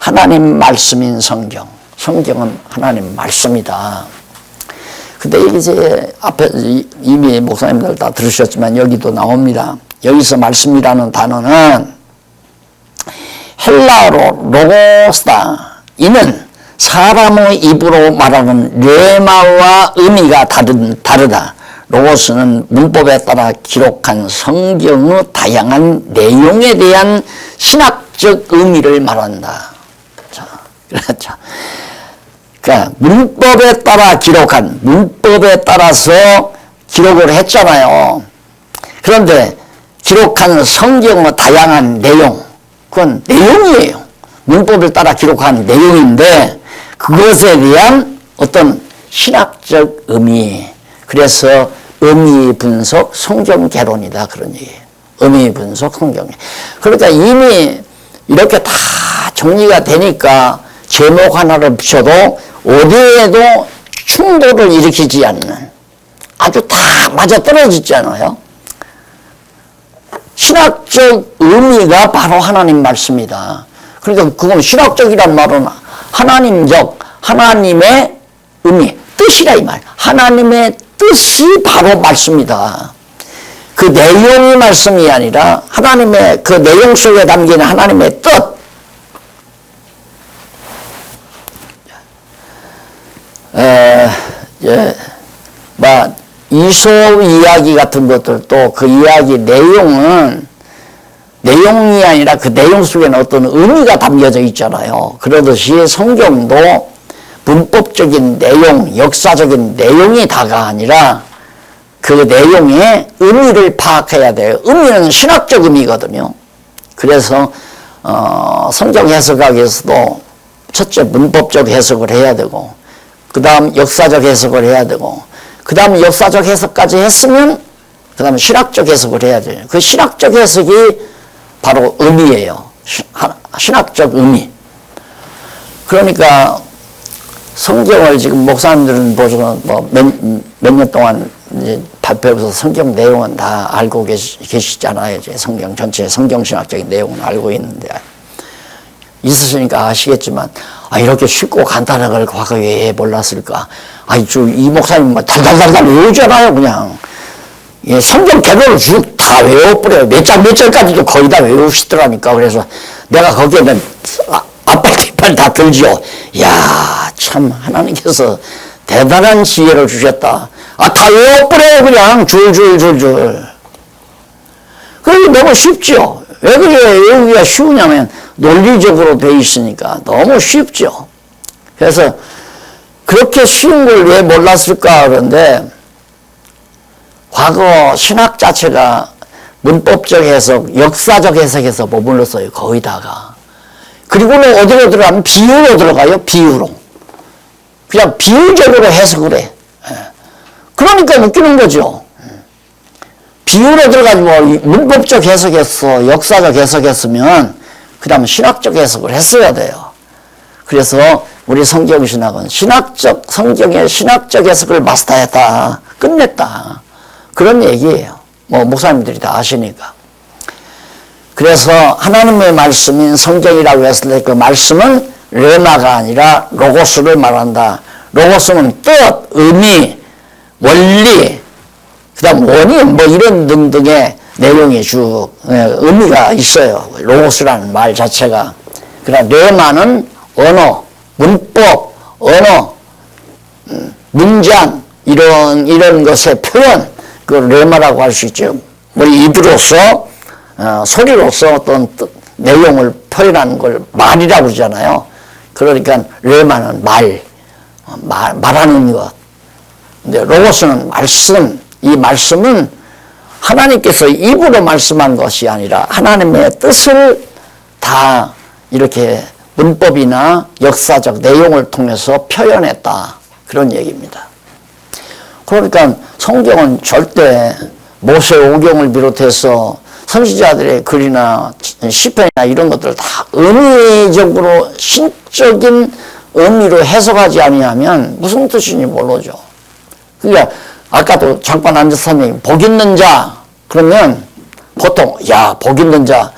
하나님 말씀인 성경. 성경은 하나님 말씀이다. 근데 이제 앞에 이미 목사님들 다 들으셨지만 여기도 나옵니다. 여기서 말씀이라는 단어는 헬라어로 로고스다. 이는 사람의 입으로 말하는 레마와 의미가 다르다. 로고스는 문법에 따라 기록한 성경의 다양한 내용에 대한 신학적 의미를 말한다. 자, 그렇죠. 그러니까 문법에 따라 기록한, 문법에 따라서 기록을 했잖아요. 그런데 기록한 성경의 다양한 내용, 그건 내용이에요. 문법을 따라 기록한 내용인데 그것에 대한 어떤 신학적 의미, 그래서 의미 분석 성경 개론이다 그런 얘기예요. 의미 분석 성경. 그러니까 이미 이렇게 다 정리가 되니까 제목 하나를 붙여도 어디에도 충돌을 일으키지 않는, 아주 다 맞아떨어지잖아요. 신학적 의미가 바로 하나님 말씀이다. 그러니까 그건 신학적이란 말은 하나님적, 하나님의 의미, 뜻이라 이 말. 하나님의 뜻이 바로 말씀이다. 그 내용이 말씀이 아니라 하나님의 그 내용 속에 담긴 하나님의 뜻. 이솝 이야기 같은 것들도 그 이야기 내용은 내용이 아니라 그 내용 속에는 어떤 의미가 담겨져 있잖아요. 그러듯이 성경도 문법적인 내용, 역사적인 내용이 다가 아니라 그 내용의 의미를 파악해야 돼요. 의미는 신학적 의미거든요. 그래서 성경 해석학에서도 첫째 문법적 해석을 해야 되고, 그 다음 역사적 해석을 해야 되고, 그 다음 역사적 해석까지 했으면 그 다음에 신학적 해석을 해야 돼요. 그 신학적 해석이 바로 의미예요. 신학적 의미. 그러니까 성경을 지금 목사님들은 보시고 몇 년 동안 이제 발표해서 성경 내용은 다 알고 계시잖아요. 이제 성경 전체 성경신학적인 내용은 알고 있는데 있으시니까 아시겠지만, 이렇게 쉽고 간단한 걸 과거에 몰랐을까? 이 목사님 달달달달 외우잖아요, 그냥. 예, 성경 개론을 쭉 다 외워버려요. 몇 절까지도 거의 다 외우시더라니까. 그래서 내가 거기에는 앞발 뒷발 다 들지요. 이야, 참, 하나님께서 대단한 지혜를 주셨다. 다 외워버려요, 그냥. 줄줄줄줄. 그게 너무 쉽죠. 왜 그게 외우기가 쉬우냐면 논리적으로 돼 있으니까 너무 쉽죠. 그래서 그렇게 쉬운 걸 왜 몰랐을까 그런데 과거 신학 자체가 문법적 해석, 역사적 해석에서 머물렀어요. 거의 다가. 그리고는 어디로 들어가면 비유로 들어가요. 비유로. 그냥 비유적으로 해석을 해. 그러니까 웃기는 거죠. 비유로 들어가지고 문법적 해석했어, 역사적 해석했으면 그 다음 신학적 해석을 했어야 돼요. 그래서 우리 성경신학은 성경의 신학적 해석을 마스터했다, 끝냈다, 그런 얘기예요. 뭐 목사님들이 다 아시니까. 그래서 하나님의 말씀인 성경이라고 했을 때 그 말씀은 레마가 아니라 로고스를 말한다. 로고스는 뜻, 의미, 원리, 그 다음 원인, 뭐 이런 등등의 내용이 쭉 의미가 있어요. 로고스라는 말 자체가. 그러나 레마는 언어, 문법, 언어, 문장, 이런 것의 표현, 그 레마라고 할 수 있죠. 우리 입으로서, 소리로서 어떤 내용을 표현하는 걸 말이라고 그러잖아요. 그러니까 레마는 말하는 것. 근데 로고스는 말씀, 이 말씀은 하나님께서 입으로 말씀한 것이 아니라 하나님의 뜻을 다 이렇게 문법이나 역사적 내용을 통해서 표현했다, 그런 얘기입니다. 그러니까 성경은 절대 모세오경을 비롯해서 선지자들의 글이나 시편이나 이런 것들을 다 의미적으로 신적인 의미로 해석하지 아니하면 무슨 뜻인지 모르죠. 그러니까 아까도 잠깐 앉았으니 복 있는 자 그러면 보통 복 있는 자,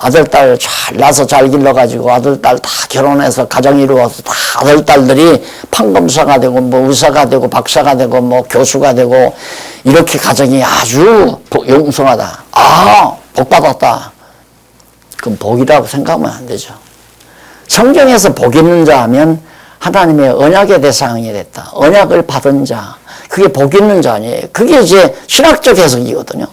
아들 딸 잘 낳아서 잘 길러가지고 아들 딸 다 결혼해서 가정 이루어서 다 아들 딸들이 판검사가 되고 뭐 의사가 되고 박사가 되고 뭐 교수가 되고 이렇게 가정이 아주 영성하다. 복 받았다. 그럼 복이라고 생각하면 안 되죠. 성경에서 복 있는 자 하면 하나님의 언약의 대상이 됐다. 언약을 받은 자. 그게 복 있는 자 아니에요. 그게 이제 신학적 해석이거든요.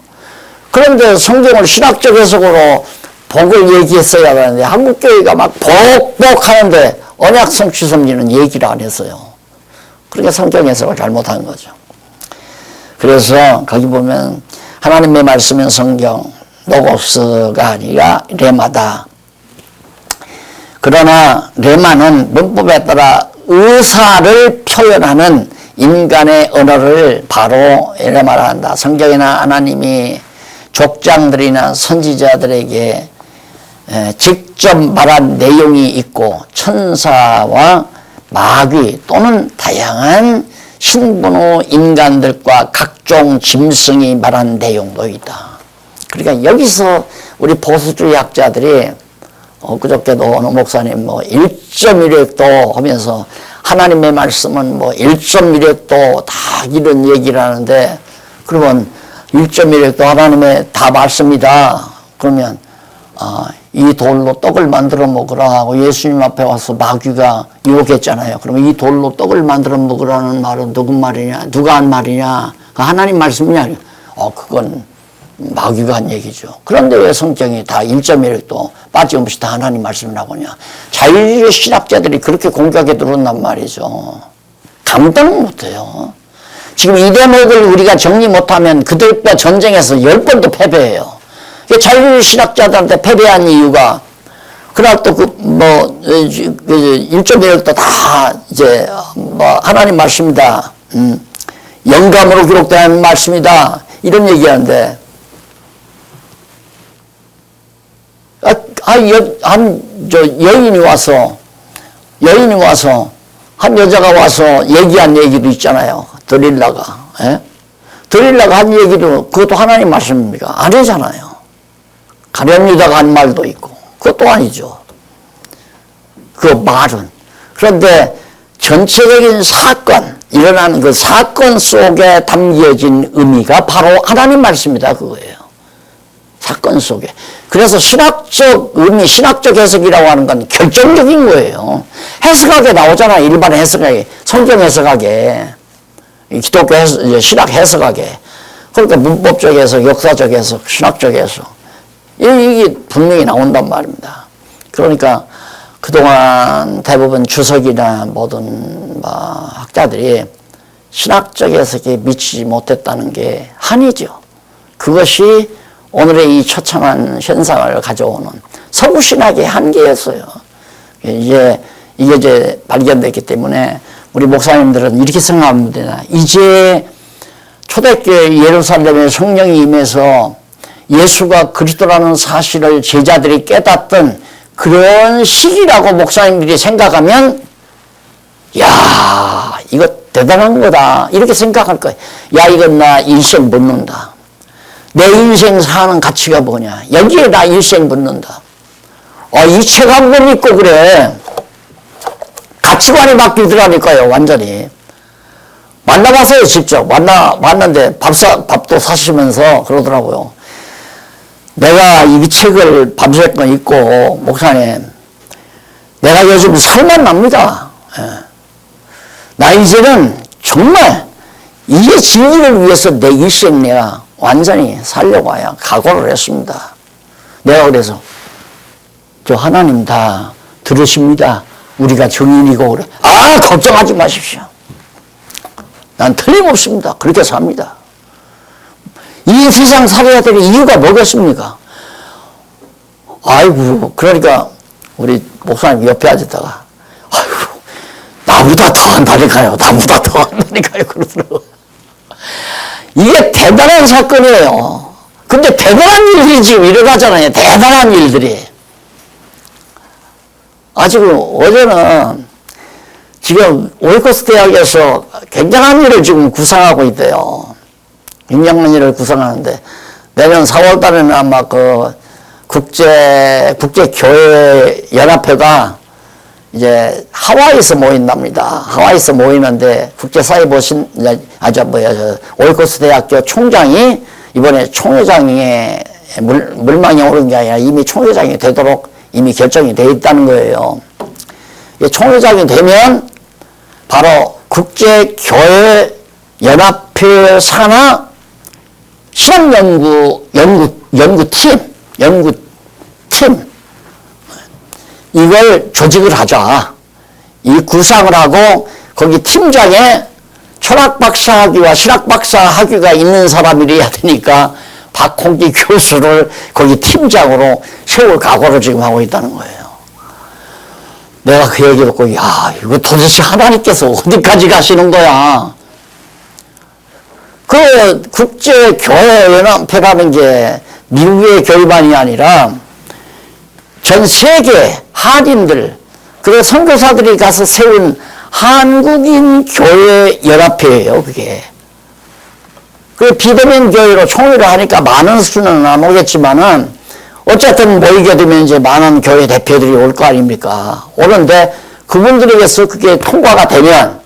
그런데 성경을 신학적 해석으로 복을 얘기했어야 하는데 한국교회가 막 복 하는데 언약 성취 섭리는 얘기를 안 했어요. 그러니까 성경 해석을 잘못한 거죠. 그래서 거기 보면 하나님의 말씀은 성경, 로고스가 아니라 레마다. 그러나 레마는 문법에 따라 의사를 표현하는 인간의 언어를 바로 레마라 한다. 성경이나 하나님이 족장들이나 선지자들에게 직접 말한 내용이 있고 천사와 마귀 또는 다양한 신분의 인간들과 각종 짐승이 말한 내용도 있다. 그러니까 여기서 우리 보수주의 학자들이 그저께도 어느 목사님 1.1획도 하면서 하나님의 말씀은 1.1획도 다 이런 얘기를 하는데, 그러면 1.1획도 하나님의 다 말씀이다. 그러면 이 돌로 떡을 만들어 먹으라 하고 예수님 앞에 와서 마귀가 유혹했잖아요. 그러면 이 돌로 떡을 만들어 먹으라는 말은 누구 말이냐? 누가 한 말이냐? 하나님 말씀이냐? 그건 마귀가 한 얘기죠. 그런데 왜 성경이 다 1.1획도 빠짐없이 다 하나님 말씀이라고 하냐? 자유주의 신학자들이 그렇게 공격해 들었단 말이죠. 감당을 못해요. 지금 이 대목을 우리가 정리 못하면 그들과 전쟁에서 10번도 패배해요. 자유주의 신학자들한테 패배한 이유가, 그날 또 1.1획도 다 이제 하나님 말씀이다. 영감으로 기록된 말씀이다. 이런 얘기하는데, 여인이 와서, 한 여자가 와서 얘기한 얘기도 있잖아요. 드릴라가. 드릴라가 한 얘기도, 그것도 하나님 말씀입니까? 아니잖아요. 가룟 유다가 한 말도 있고, 그것도 아니죠. 그 말은. 그런데 전체적인 사건, 일어나는 그 사건 속에 담겨진 의미가 바로 하나님 말씀이다, 그거예요. 사건 속에. 그래서 신학적 의미, 신학적 해석이라고 하는 건 결정적인 거예요. 해석하게 나오잖아, 일반 해석하게. 성경 해석하게. 기독교 해석, 신학 해석하게. 그러니까 문법적 해석, 역사적 해석, 신학적 해석. 이게 분명히 나온단 말입니다. 그러니까 대부분 주석이나 모든 학자들이 신학적에서 미치지 못했다는 게 한이죠. 그것이 오늘의 이 처참한 현상을 가져오는 서구신학의 한계였어요. 이게 이제 발견됐기 때문에 우리 목사님들은 이렇게 생각합니다. 이제 초대교회 예루살렘에 성령이 임해서 예수가 그리스도라는 사실을 제자들이 깨닫던 그런 시기라고 목사님들이 생각하면 야 이거 대단한 거다 이렇게 생각할 거예요. 야 이건 나 일생 묻는다. 내 인생 사는 가치가 뭐냐. 여기에 나 일생 묻는다. 이 책 한 권 읽고 그래. 가치관이 바뀌더라니까요. 완전히. 만나봤어요. 직접. 만났는데 밥도 사시면서 그러더라고요. 내가 이 책을 밤새껏 읽고 목사님 내가 요즘 살만 납니다. 나 이제는 정말 이게 진리를 위해서 내 일생 내가 완전히 살려고 하여 각오를 했습니다. 내가 그래서 저 하나님 다 들으십니다. 우리가 증인이고 그래. 걱정하지 마십시오. 난 틀림없습니다. 그렇게 삽니다. 이 세상 살아야 될 이유가 뭐겠습니까? 아이고 그러니까 우리 목사님 옆에 앉았다가 아이고 나보다 더 한다니까요. 나보다 더 한다니까요. 그러더라고요. 이게 대단한 사건이에요. 근데 대단한 일들이 지금 일어나잖아요. 대단한 일들이. 지금 어제는 지금 오이코스 대학에서 굉장한 일을 지금 구상하고 있대요. 굉장한 일을 구상하는데 내년 4월 달에는 아마 국제교회 연합회가 이제 하와이에서 모인답니다. 하와이에서 모이는데 오이코스 대학교 총장이 이번에 총회장에 물망에 오른 게 아니라 이미 총회장이 되도록 이미 결정이 되어 있다는 거예요. 총회장이 되면 바로 국제교회 연합회 산하 연구팀 이걸 조직을 하자. 이 구상을 하고 거기 팀장에 철학박사 학위와 신학박사 학위가 있는 사람이어야 되니까 박홍기 교수를 거기 팀장으로 세울 각오를 지금 하고 있다는 거예요. 내가 그 얘기 듣고 이거 도대체 하나님께서 어디까지 가시는 거야. 그 국제교회연합회라는 게 미국의 교회만이 아니라 전 세계 한인들 그리고 선교사들이 가서 세운 한국인 교회 연합회예요. 그게. 그 비대면 교회로 총회를 하니까 많은 수는 안 오겠지만은 어쨌든 모이게 되면 이제 많은 교회 대표들이 올 거 아닙니까? 오는데 그분들에게서 그게 통과가 되면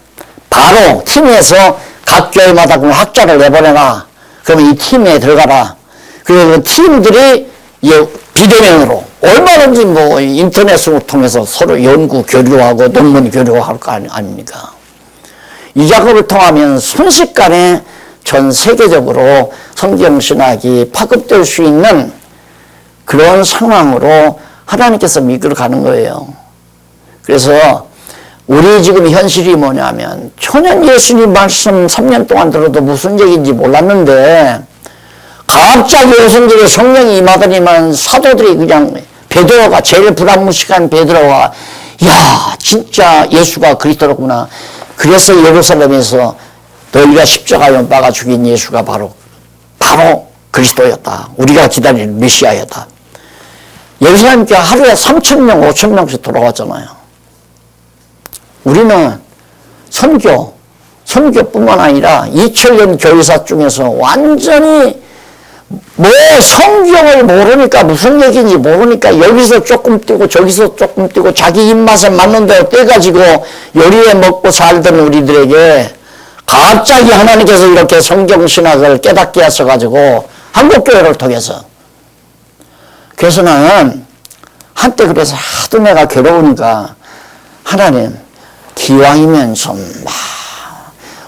바로 팀에서 각 교회마다 그럼 학자를 내보내라. 그러면 이 팀에 들어가라. 그리고 팀들이 비대면으로 얼마든지 인터넷을 통해서 서로 연구 교류하고 논문 교류할 거 아닙니까? 이 작업을 통하면 순식간에 전 세계적으로 성경신학이 파급될 수 있는 그런 상황으로 하나님께서 이끌어가는 거예요. 그래서 우리 지금 현실이 뭐냐면 천연 예수님 말씀 3년 동안 들어도 무슨 얘기인지 몰랐는데 갑자기 오순절에 성령이 임하더니만 사도들이 그냥 베드로가 제일 불안무식한 베드로가 진짜 예수가 그리스도로구나. 그래서 예루살렘에서 너희가 십자가에 못 박아 죽인 예수가 바로 그리스도였다. 우리가 기다리는 메시아였다. 예루살렘 교회 하루에 3,000명, 5,000명씩 돌아왔잖아요. 우리는 선교뿐만 아니라 2000년 교회사 중에서 완전히 성경을 모르니까 무슨 얘기인지 모르니까 여기서 조금 뛰고 저기서 조금 뛰고 자기 입맛에 맞는 대로 떼가지고 요리해 먹고 살던 우리들에게 갑자기 하나님께서 이렇게 성경신학을 깨닫게 하셔가지고 한국교회를 통해서 그래서 나는 한때 그래서 하도 내가 괴로우니까 하나님 기왕이면 좀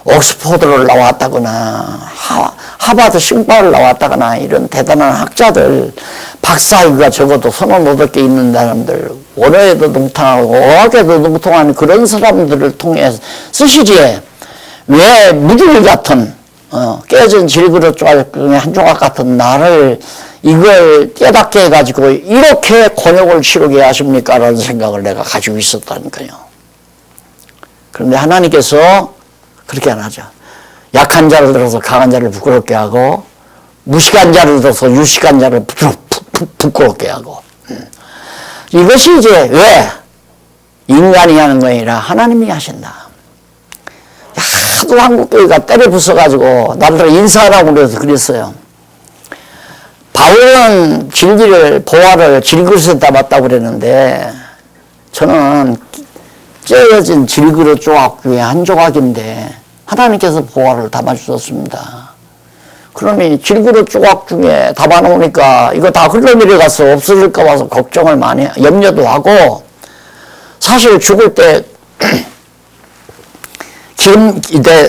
옥스포드를 나왔다거나 하버드 신과를 나왔다거나 이런 대단한 학자들, 박사학위가 적어도 1,500개 있는 사람들, 원어에도 능통하고 어학에도 능통한 그런 사람들을 통해 쓰시지, 왜 무줄 같은 깨진 질그릇 중에 한 조각 같은 나를 이걸 깨닫게 해가지고 이렇게 곤욕을 치르게 하십니까? 라는 생각을 내가 가지고 있었다니까요. 그런데 하나님께서 그렇게 안 하죠. 약한 자를 들어서 강한 자를 부끄럽게 하고, 무식한 자를 들어서 유식한 자를 부끄럽게 하고. 이것이 이제 왜? 인간이 하는 거 아니라 하나님이 하신다. 하도 한국교회가 때려 부숴가지고 나를 인사하라고 그래서 그랬어요. 바울은 질기를, 보화를 질그릇에 담았다고 그랬는데, 저는 찢어진 질그릇 조각 중에 한 조각인데, 하나님께서 보화를 담아주셨습니다. 그러니 질그릇 조각 중에 담아놓으니까 이거 다 흘러내려가서 없어질까 봐서 걱정을 많이, 염려도 하고, 사실 죽을 때,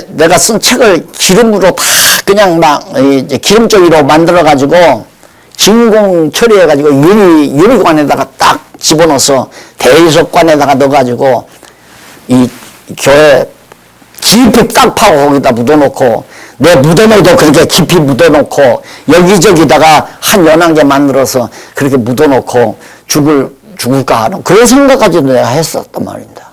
내가 쓴 책을 기름으로 다 그냥 막, 기름종이로 만들어가지고, 진공 처리해가지고 유리관에다가 딱 집어넣어서 대리석관에다가 넣어가지고, 이 교회 깊이 딱 파고 거기다 묻어놓고, 내 무덤에도 그렇게 깊이 묻어놓고, 여기저기다가 한 연한개 만들어서 그렇게 묻어놓고 죽을까 하는 그런 생각까지 내가 했었단 말입니다.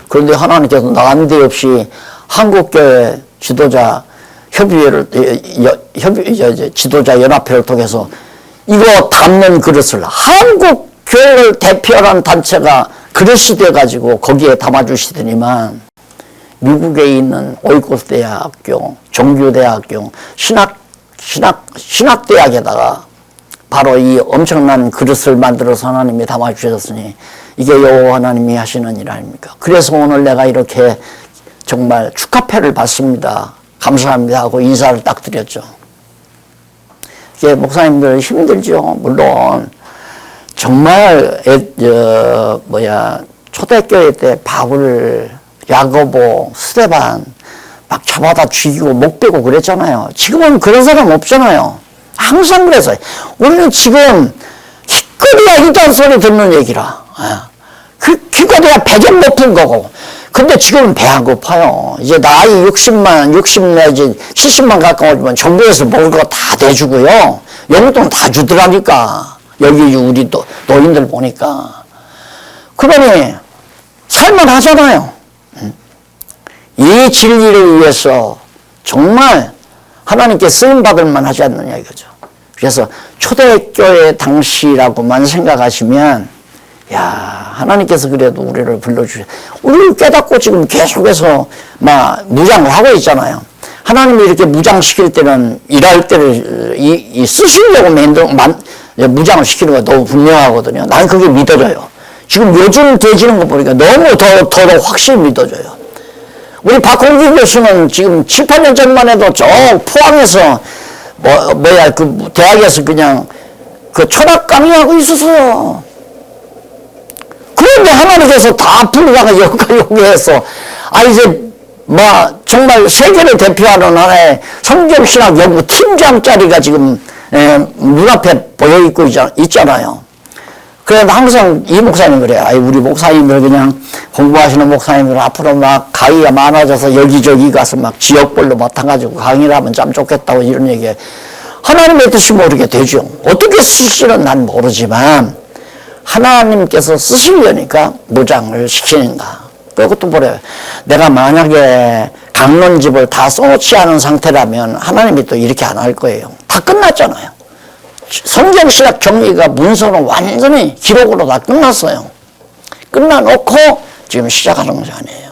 그런데 하나님께서 난데없이 한국교회 지도자 협의회를, 지도자 연합회를 통해서 이거 담는 그릇을 한국교회를 대표하는 단체가 그릇이 돼가지고 거기에 담아주시더니만, 미국에 있는 오이코스 대학교, 정규대학교, 신학대학에다가 바로 이 엄청난 그릇을 만들어서 하나님이 담아주셨으니 이게 여호와 하나님이 하시는 일 아닙니까? 그래서 오늘 내가 이렇게 정말 축하패를 받습니다. 감사합니다 하고 인사를 딱 드렸죠. 이게 목사님들 힘들죠. 물론 정말 초대교회 때 바울, 야고보, 스데반 막 잡아다 죽이고 목 베고 그랬잖아요. 지금은 그런 사람 없잖아요. 항상 그래서 우리는 지금 기껏해야 이딴 소리 듣는 얘기라. 기껏해야 배좀 높은 거고. 근데 지금은 배 안 고파요. 이제 나이 60 내지 70만 가까워지면 정부에서 먹을 거 다 대주고요. 용돈 다 주더라니까. 여기 우리 노인들 보니까. 그러니 살만하잖아요. 이 진리를 위해서 정말 하나님께 쓰임받을 만하지 않느냐 이거죠. 그래서 초대교회 당시라고만 생각하시면, 야, 하나님께서 그래도 우리를 불러주셔. 우리를 깨닫고 지금 계속해서 막 무장을 하고 있잖아요. 하나님이 이렇게 무장시킬 때는, 일할 때를 쓰시려고 무장을 시키는 거 너무 분명하거든요. 난 그게 믿어져요. 지금 요즘 되지는 거 보니까 너무 더 확실히 믿어져요. 우리 박홍준 교수는 지금 7, 8년 전만 해도 저 포항에서 그 대학에서 그냥 그 철학 강의하고 있었어요. 그런데 하나님께서 다 부르다가 여기까지 해서, 이제 정말 세계를 대표하는 하나의 성경신학 연구 팀장 자리가 지금 눈앞에 보여있고 있잖아요. 그래서 항상 이 목사님 그래요. 우리 목사님들 그냥 공부하시는 목사님들 앞으로 막 강의가 많아져서 여기저기 가서 막 지역별로 맡아가지고 강의를 하면 참 좋겠다고 이런 얘기해. 하나님의 뜻이 모르게 되죠. 어떻게 쓰시는 난 모르지만 하나님께서 쓰시려니까 무장을 시키는가. 그것도 뭐래요. 내가 만약에 강론집을 다 써놓지 않은 상태라면 하나님이 또 이렇게 안 할 거예요. 다 끝났잖아요. 성경신학 정리가 문서는 완전히 기록으로 다 끝났어요. 끝나놓고 지금 시작하는 것이 아니에요.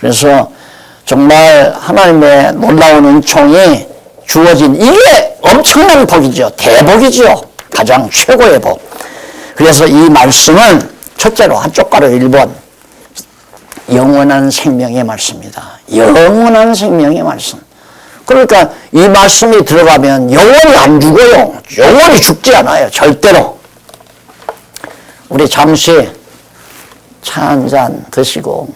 그래서 정말 하나님의 놀라운 은총이 주어진 이게 엄청난 복이죠. 대복이죠. 가장 최고의 복. 그래서 이 말씀은 첫째로 한쪽 가로 1번 영원한 생명의 말씀이다. 영원한 생명의 말씀. 그러니까 이 말씀이 들어가면 영원히 안 죽어요. 영원히 죽지 않아요. 절대로. 우리 잠시 차 한 잔 드시고